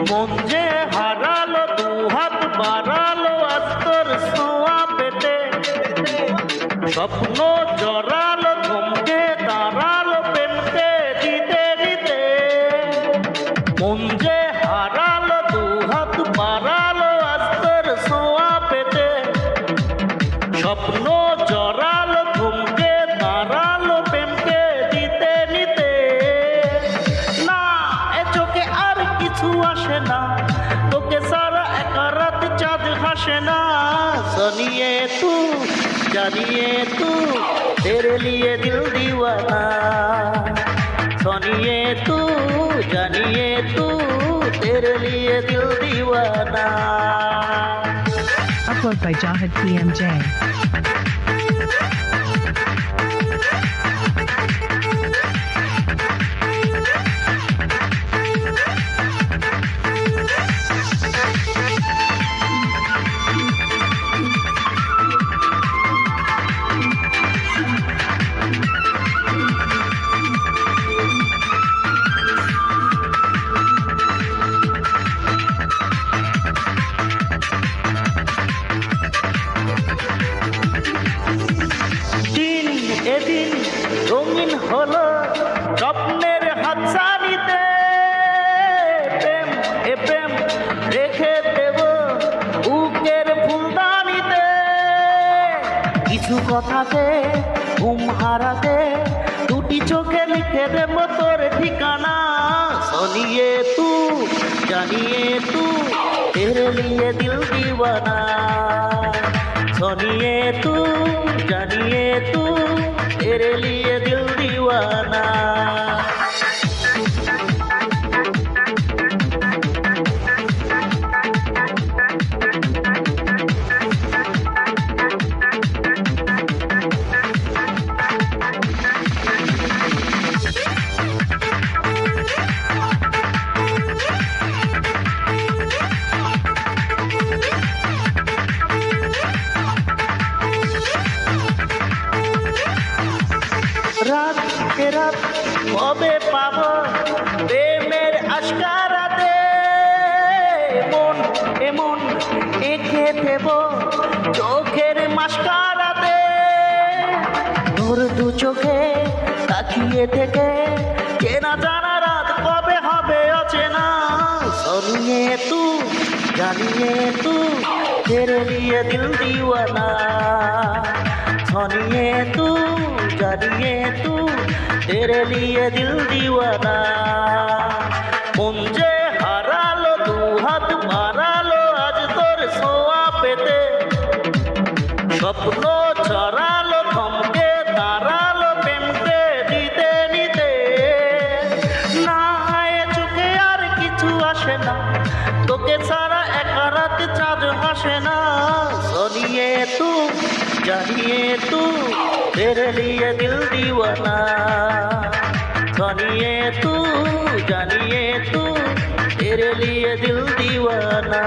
মন যে হারালো দুহাত বাড়ালো আস্তর ছোঁয়া পেতে, স্বপ্ন জড়ালো থমকে দাঁড়ালো প্রেমকে দিতে দিতে। মন যে হারালো দুহাত বাড়ালো আস্তর ছোঁয়া পেতে, স্বপ্ন জড়ালো থমকে দাঁড়ালো প্রেমকে দিতে নিতে। না এ চোখে আর কিছু আসে না, তোকে সারা একা রাত চাঁদ হাসে না। सुनिए तू जानिए तू तेरे लिए दिल दीवाना, सुनिए तू जानिए तू तेरे लिए दिल दीवाना। Upload by Jahid PMJ. এদিন রঙিন হলো স্বপ্নের হাতছানিতে, প্রেম এ প্রেম রেখে দেব বুকের ফুলদানিতে। কিছু কথাতে ঘুম হারাতে দুটি চোখে লিখে দেব তোর ঠিকানা। सुनिए तू जानिए तू तेरे लिए दिल दीवाना, सुनिए तू जानिए तू तेरे लिए दिल दीवाना। রাত কে রাত কবে পাবো প্রেমের আশকারাতে, মন এমন এঁকে দেব চোখের মাস্কারাতে। তোর দু চোখে তাকিয়ে থেকে চেনা জানা রাত কবে হবে অচেনা। सुनिए तू जानिए तू तेरे लिए दिल दीवाना, सुनिए तू जानिए तू तेरे लिए दिल दीवाना। মন যে হারালো দুহাত বাড়ালো আজ তোর ছোঁয়া পেতে, স্বপ্ন ছড়ালো থমকে দাঁড়ালো প্রেমকে দিতে নিতে। না এ চোখে আর কিছু আসে না, তোকে ছাড়া একা রাত চাঁদ হাসে না। सुनिए तू जानिए तू तेरे लिए दिल दीवाना, सुनिए तू जानिए तू तेरे लिए दिल दीवाना।